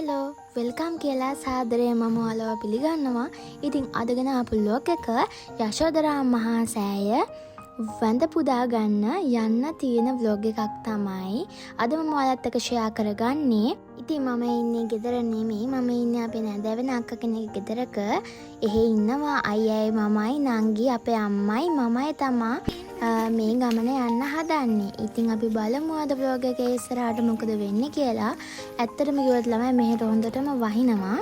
Hello welcome කියලා සාදරයෙන් මම ඔයාලව පිළිගන්නවා. ඉතින් අදගෙන ආපු ලොග් එක යශෝදරා මහා සෑය වැඳ පුදා ගන්න යන්න තියෙන ව්ලොග් එකක් තමයි අද මම ඔයාලත් එක්ක ෂෙයා කරගන්නේ. ඉතින් මම ඉන්නේ ගෙදර නෙමෙයි, මම ඉන්නේ අපේ නැදවෙන අක්ක කෙනෙක්ගේ ගෙදරක. එහෙ ඉන්නවා අයියයි මමයි නංගි අපේ අම්මයි මමයි තමා මේ ගමන යන්න හදන්නේ. ඉතින් අපි බලමු අද vlog එකේ ඉස්සරහට මොකද වෙන්නේ කියලා. ඇත්තටම කිව්වොත් ළමයි මෙහෙට හොඳටම වහිනවා.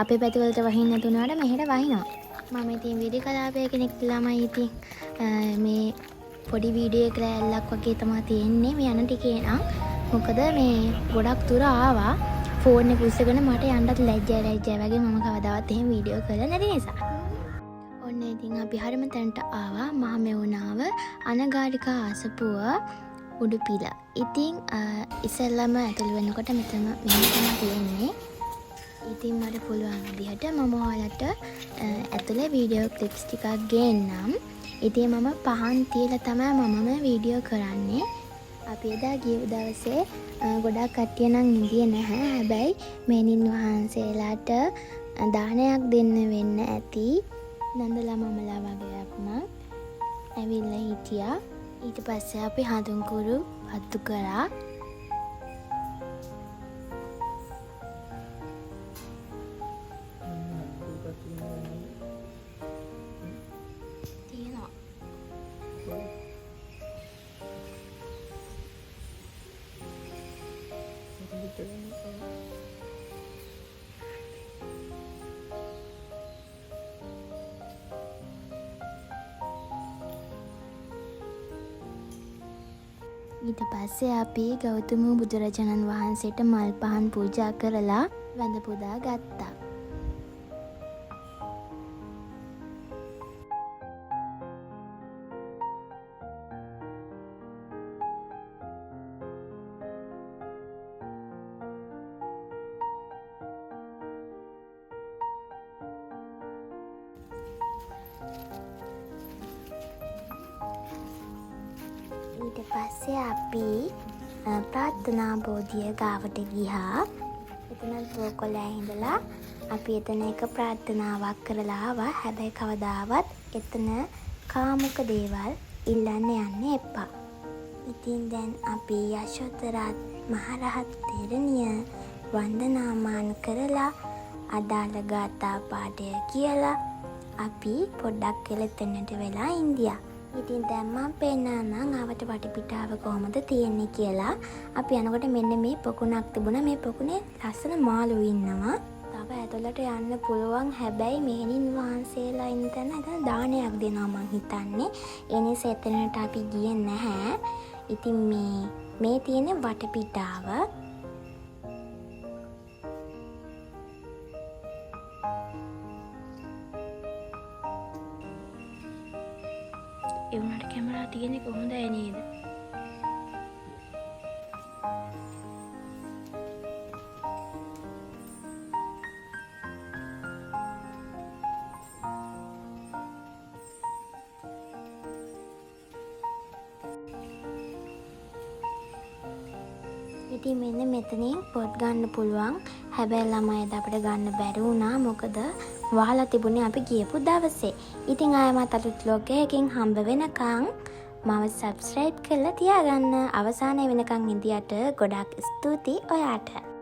අපේ පැතිවලට වහින්න නැතුණාට මෙහෙට වහිනවා. මම ඉතින් වීඩියෝ කලාපය කෙනෙක් ළමයි. ඉතින් මේ පොඩි වීඩියෝ එක රැල්ලක් වගේ තමයි තියෙන්නේ මේ යන ටිකේ නම්. මොකද මේ ගොඩක් දුර ආවා. ෆෝන් එක උස්සගෙන මට යන්නත් ලැජ්ජයි වගේ මම කවදාවත් එහෙම වීඩියෝ කරලා නැති නිසා. ඔන්න ඉතින් අපි හරිම තැනට ආවා මහමෙවුනාව අනගාരികා ආසපුව උඩුපිල. ඉතින් ඉස්සෙල්ලම ඇතුළු වෙනකොට මෙතන මෙහෙම තමයි තියෙන්නේ. ඉතින් මට පුළුවන් විදිහට මම ඔයාලට ඇතුළේ වීඩියෝ ක්ලිප්ස් ටිකක් ගේන්නම්. ඉතින් මම පහන් තියලා තමයි මමම වීඩියෝ කරන්නේ. අපි එදා ගිය දවසේ ගොඩක් කට්ටිය නම් ඉඳියේ නැහැ. හැබැයි මෙනින් වහන්සේලාට දානයක් දෙන්න වෙන්න ඇති. නන්දලා මමලා වගේක්ම ඇවිල්ලා හිටියා. ඊට පස්සේ අපි හඳුන්කුරු පත්තු කරා. තියෙනවා. ඊට පස්සේ අපි ගෞතම බුදුරජාණන් වහන්සේට මල් පහන් පූජා කරලා වැඳ පුදා ගත්තා. ඊට පස්සේ අපි ප්‍රාර්ථනා බෝධිය ගාවට ගියා. එතන බෝකොලේ ඉඳලා අපි එතන එක ප්‍රාර්ථනාවක් කරලා ආවා. හැබැයි කවදාවත් එතන කාමුක දේවල් ඉල්ලන්න යන්න එපා. ඉතින් දැන් අපි යශෝදරා මහරහත් තෙරණිය වන්දනාමාන කරලා අදාළ ගාථා පාඨය කියලා අපි පොඩ්ඩක් එතනට වෙලා ඉන්දියා. ඉතින් දැන් මම පෙන්නන්නම් ආවට වටපිටාව කොහොමද තියෙන්නේ කියලා. අපි යනකොට මෙන්න මේ පොකුණක් තිබුණා. මේ පොකුණේ ලස්සන මාළු ඉන්නවා. තව ඇතුළට යන්න පුළුවන්. හැබැයි මෙහෙණින් වහන්සේලා ඉන්න තැන එතන දානයක් දෙනවා මං හිතන්නේ. ඒ නිසා එතනට අපි ගියේ නැහැ. ඉතින් මේ තියෙන වටපිටාව ඒ වුණාට කැමරා තියෙන්නේ කොහොමදයි නේද? ඉතින් මෙන්න මෙතනින් පොත් ගන්න පුළුවන්. හැබැයි ළමයිද අපිට ගන්න බැරි වුණා. මොකද වහලා තිබුණේ අපි ගියපු දවසේ. ඉතින් ආයෙමත් අලුත් vlog එකකින් හම්බ වෙනකන් මම subscribe කරලා තියාගන්න. අවසානයේ වෙනකන් ඉඳියට ගොඩක් ස්තුතියි ඔයාට.